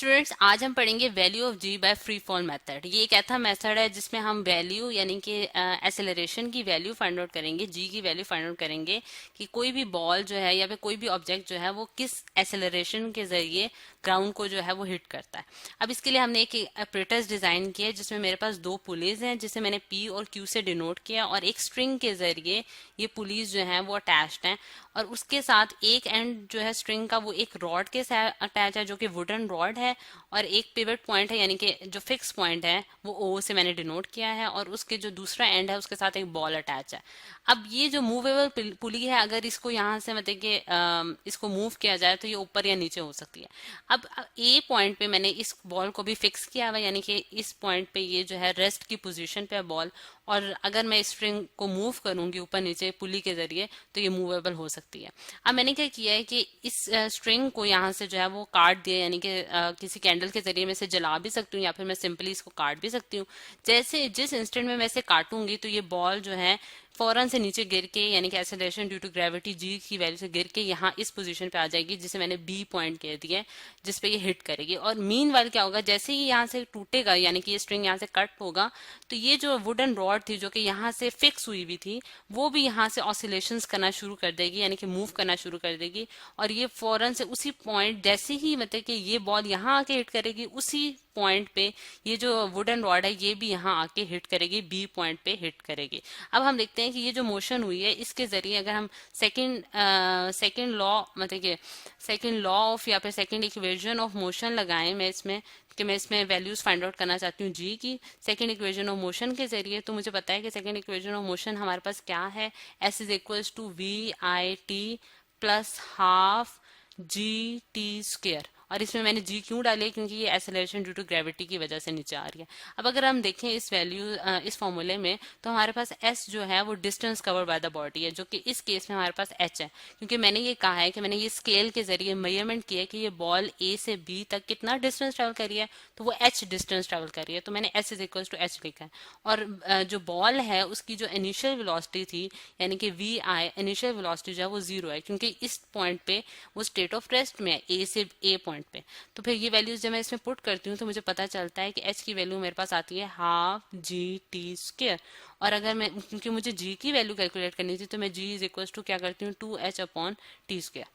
Students, आज हम पढ़ेंगे value of g by free fall method. ये एक ऐसा मेथड है जिसमें हम वैल्यू यानी कि एक्सेलरेशन की वैल्यू फाइंड आउट करेंगे, जी की वैल्यू फाइंड आउट करेंगे कि कोई भी बॉल जो है या फिर कोई भी ऑब्जेक्ट जो है वो किस एक्सेलरेशन के जरिए ग्राउंड को जो है वो हिट करता है। अब इसके लिए हमने एक ऑपरेटर्स डिजाइन किया है जिसमें मेरे पास दो पुलीज हैं जिसे मैंने पी और क्यू से डिनोट किया, और एक स्ट्रिंग के जरिए ये पुलीज जो है वो अटैच्ड हैं, और उसके साथ एक एंड जो है स्ट्रिंग का वो एक रॉड के साथ अटैच है जो कि वुडन रॉड है, और एक पिवट पॉइंट है यानी कि जो फिक्स पॉइंट है वो ओ से मैंने डिनोट किया है, और उसके जो दूसरा एंड है उसके साथ एक बॉल अटैच है। अब ये जो मूवेबल पुली है, अगर इसको यहाँ से मतलब कि इसको मूव किया जाए तो ये ऊपर या नीचे हो सकती है। अब ए पॉइंट पे मैंने इस बॉल को भी फिक्स किया हुआ, यानी कि इस पॉइंट पे ये जो है रेस्ट की पोजीशन पे है बॉल, और अगर मैं स्ट्रिंग को मूव करूंगी ऊपर नीचे पुली के जरिए तो ये मूवेबल हो सकती है। अब मैंने क्या किया है कि इस स्ट्रिंग को यहाँ से जो है वो काट दिया, यानी कि किसी कैंडल के जरिए मैं इसे जला भी सकती हूँ या फिर मैं सिंपली इसको काट भी सकती हूँ। जैसे जिस इंस्टेंट में मैं इसे काटूंगी तो ये बॉल जो है फौरन से नीचे गिर के, यानी कि acceleration due to gravity G की वैल्यू से गिर के यहाँ इस पोजीशन पे आ जाएगी जिसे मैंने बी पॉइंट कह दिया है, जिस पे ये हिट करेगी। और मीन वाल क्या होगा, जैसे ही यहाँ से टूटेगा यानी कि ये स्ट्रिंग यहाँ से कट होगा तो ये जो वुडन रॉड थी जो कि यहाँ से फिक्स हुई हुई थी वो भी यहाँ से ऑसिलेशंस करना शुरू कर देगी, यानी कि मूव करना शुरू कर देगी, और ये फौरन से उसी पॉइंट जैसे ही मतलब कि ये बॉल यहाँ आके हिट करेगी उसी पॉइंट पे ये जो वुडन रॉड है ये भी यहाँ आके हिट करेगी, बी पॉइंट पे हिट करेगी। अब हम देखते हैं कि ये जो मोशन हुई है इसके जरिए अगर हम सेकंड लॉ मतलब कि सेकंड लॉ ऑफ या फिर सेकंड इक्वेशन ऑफ मोशन लगाएं मैं इसमें, कि मैं इसमें वैल्यूज फाइंड आउट करना चाहती हूँ जी की सेकंड इक्वेशन ऑफ मोशन के जरिए, तो मुझे पता है कि सेकंड इक्वेशन ऑफ मोशन हमारे पास क्या है, s is equals to v i t plus half g t square. और इसमें मैंने जी क्यों डाली है, क्योंकि ये एक्सेलरेशन ड्यू टू ग्रेविटी की वजह से नीचे आ रही है। अब अगर हम देखें इस वैल्यू इस फॉर्मूले में तो हमारे पास एस जो है वो distance cover by the body है, जो कि इस केस में हमारे पास एच है, क्योंकि मैंने ये कहा है कि मैंने ये स्केल के जरिए मेजरमेंट किया कि ये बॉल ए से बी तक कितना डिस्टेंस ट्रेवल करी है, तो वो एच डिस्टेंस ट्रेवल करी है, तो मैंने s is equal to h लिखा है। और जो बॉल है उसकी जो इनिशियल वेलोसिटी थी यानी कि वी आई इनिशियल वेलोसिटी जो है वो जीरो है, क्योंकि इस पॉइंट पे वो स्टेट ऑफ रेस्ट में है ए से ए पॉइंट पे। तो फिर ये वैल्यूज जब मैं इसमें पुट करती हूँ तो मुझे पता चलता है कि एच की वैल्यू मेरे पास आती है हाफ जी टी स्क्वेयर। और अगर मैं, क्योंकि मुझे जी की वैल्यू कैलकुलेट करनी थी, तो मैं जी इज इक्वल टू क्या करती हूँ, 2h अपॉन टी स्क्वेयर।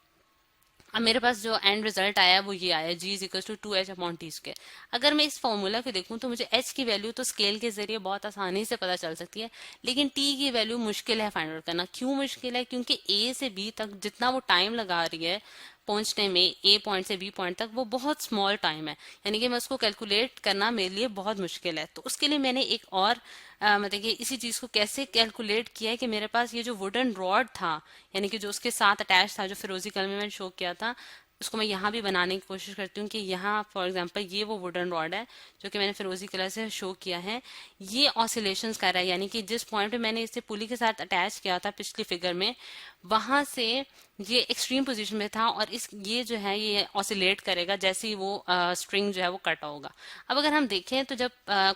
अब मेरे पास जो एंड रिजल्ट आया वो ये आया, g is equal to 2h upon t square. अगर मैं इस फॉर्मूला को देखूं तो मुझे h की वैल्यू तो स्केल के जरिए बहुत आसानी से पता चल सकती है, लेकिन t की वैल्यू मुश्किल है फाइंड आउट करना। क्यों मुश्किल है, क्योंकि a से b तक जितना वो टाइम लगा रही है पहुंचने में ए पॉइंट से बी पॉइंट तक, वो बहुत स्मॉल टाइम है, यानी कि मैं उसको कैलकुलेट करना मेरे लिए बहुत मुश्किल है। तो उसके लिए मैंने एक और मतलब कि इसी चीज को कैसे कैलकुलेट किया है कि मेरे पास ये जो वुडन रॉड था यानी कि जो उसके साथ अटैच था, जो फिरोजी कलर में मैंने शो किया था, उसको मैं यहाँ भी बनाने की कोशिश करती हूँ कि यहाँ फॉर एग्जांपल ये वो वुडन रॉड है जो कि मैंने फिरोजी कलर से शो किया है, ये ऑसिलेशंस कर रहा है, यानी कि जिस पॉइंट पे मैंने इसे पुली के साथ अटैच किया था पिछली फिगर में, वहां से ये एक्सट्रीम पोजीशन में था, और इस ये जो है ये ऑसिलेट करेगा जैसे ही वो स्ट्रिंग जो है वो कट होगा। अब अगर हम देखें तो जब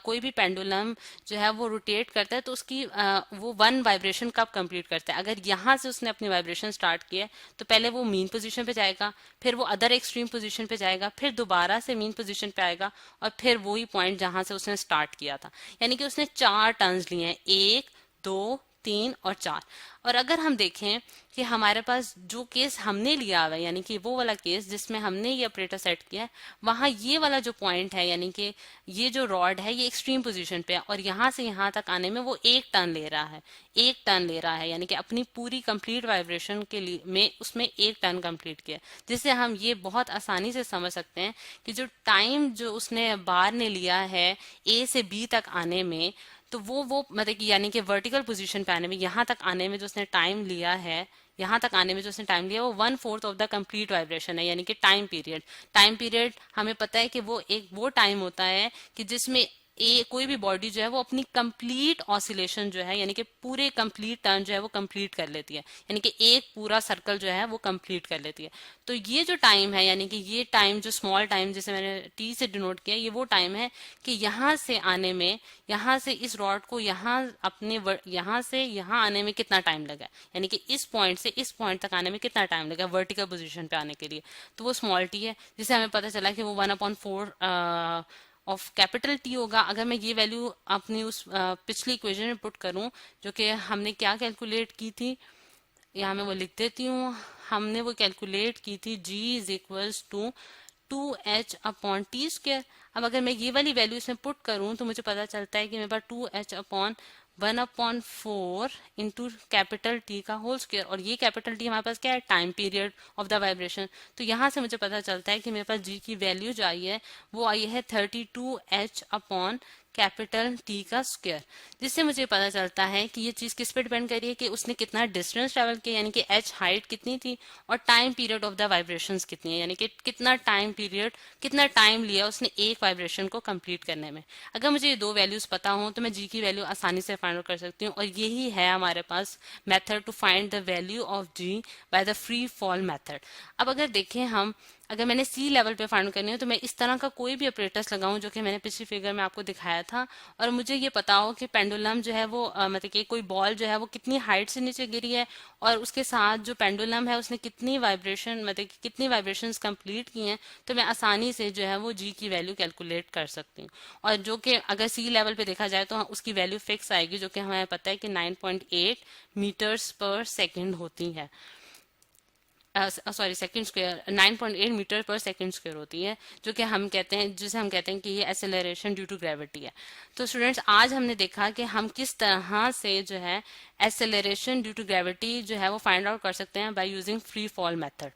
कोई भी पेंडुलम जो है वो रोटेट करता है तो उसकी वो वन वाइब्रेशन कब कंप्लीट करता है, अगर यहाँ से उसने अपनी वाइब्रेशन स्टार्ट किया है तो पहले वो मीन पोजीशन पे जाएगा, फिर वो अदर एक्सट्रीम पोजीशन पे जाएगा, फिर दोबारा से मीन पोजीशन पे आएगा, और फिर वही पॉइंट जहां से उसने स्टार्ट किया था। यानी कि उसने 4 टर्न्स लिए हैं, 1 2 3 और 4। और अगर हम देखें कि हमारे पास जो केस हमने लिया हुआ है, यानी कि वो वाला केस जिसमें हमने ये ऑपरेटर सेट किया है, वहां ये वाला जो पॉइंट है यानी कि ये जो रॉड है ये एक्सट्रीम पोजीशन पे है, और यहाँ से यहाँ तक आने में वो 1 टर्न ले रहा है, 1 टर्न ले रहा है, यानी कि अपनी पूरी कंप्लीट वाइब्रेशन के लिए में उसमें 1 टर्न कंप्लीट किया, जिससे हम ये बहुत आसानी से समझ सकते हैं कि जो टाइम जो उसने बार ने लिया है ए से बी तक आने में, तो वो मतलब कि यानी कि वर्टिकल पोजीशन पे आने में, यहाँ तक आने में जो उसने टाइम लिया है, यहाँ तक आने में जो उसने टाइम लिया वो 1/4 ऑफ द कंप्लीट वाइब्रेशन है, यानी कि टाइम पीरियड। टाइम पीरियड हमें पता है कि वो एक वो टाइम होता है कि जिसमें कोई भी बॉडी जो है वो अपनी कंप्लीट ऑसिलेशन जो है यानी कि पूरे कंप्लीट टर्न जो है वो कंप्लीट कर लेती है, यानी कि एक पूरा सर्कल जो है वो कंप्लीट कर लेती है। तो ये जो टाइम है यानी कि ये टाइम जो स्मॉल टाइम जिसे मैंने टी से डिनोट किया, ये वो टाइम है कि यहाँ से आने में, यहाँ से इस रॉड को यहाँ यहाँ से यहाँ आने में कितना टाइम लगा, यानी कि इस पॉइंट से इस पॉइंट तक आने में कितना टाइम लगा वर्टिकल पोजीशन पे आने के लिए। तो वो स्मॉल टी है, जिसे हमें पता चला कि वो 1/4 ऑफ कैपिटल टी होगा। अगर मैं ये वैल्यू अपनी उस पिछली इक्वेशन में पुट करूं, जो कि हमने क्या कैलकुलेट की थी, यहाँ मैं वो लिख देती हूँ। हमने वो कैलकुलेट की थी g is equals to 2h/t²। अब अगर मैं ये वाली वैल्यू इसमें पुट करूं तो मुझे पता चलता है कि मेरे पास 2h/1/4 इंटू कैपिटल टी का होल स्क्वायर, और ये कैपिटल टी हमारे पास क्या है, time period of the vibration. तो यहाँ से मुझे पता चलता है कि मेरे पास जी की वैल्यू जो आई है वो आई है 32h/ कैपिटल टी का स्क्वायर, जिससे मुझे पता चलता है कि ये चीज किस पे डिपेंड कर रही है कि उसने कितना डिस्टेंस ट्रेवल किया, यानी कि एच हाइट कितनी थी, और time period of the vibrations कितनी है, यानी कि कितना टाइम पीरियड, कितना टाइम लिया उसने एक वाइब्रेशन को कंप्लीट करने में। अगर मुझे ये दो वैल्यूज पता हो तो मैं जी की वैल्यू आसानी से फाइंड आउट कर सकती हूँ, और यही है हमारे पास method to find the value of g by the free fall method. अब अगर देखें हम, अगर मैंने सी लेवल पे फाइंड करनी हो तो मैं इस तरह का कोई भी ऑपरेटर्स लगाऊं जो कि मैंने पिछली फिगर में आपको दिखाया था, और मुझे ये पता हो कि पेंडुलम जो है वो मतलब कि कोई बॉल जो है वो कितनी हाइट से नीचे गिरी है, और उसके साथ जो पेंडुलम है उसने कितनी वाइब्रेशन मतलब कि कितनी वाइब्रेशंस कंप्लीट की हैं, तो मैं आसानी से जो है वो जी की वैल्यू कैलकुलेट कर सकती हूँ। और जो कि अगर सी लेवल पे देखा जाए तो उसकी वैल्यू फिक्स आएगी, जो कि हमें पता है कि 9.8 मीटर्स पर सेकेंड होती है, सॉरी सेकंड स्क्वायर, 9.8 मीटर पर सेकंड स्क्वायर होती है, जो कि हम कहते हैं, जिसे हम कहते हैं कि ये एसेलरेशन ड्यू टू ग्रेविटी है। तो स्टूडेंट्स आज हमने देखा कि हम किस तरह से जो है एसेलरेशन ड्यू टू ग्रेविटी जो है वो फाइंड आउट कर सकते हैं by using free fall method.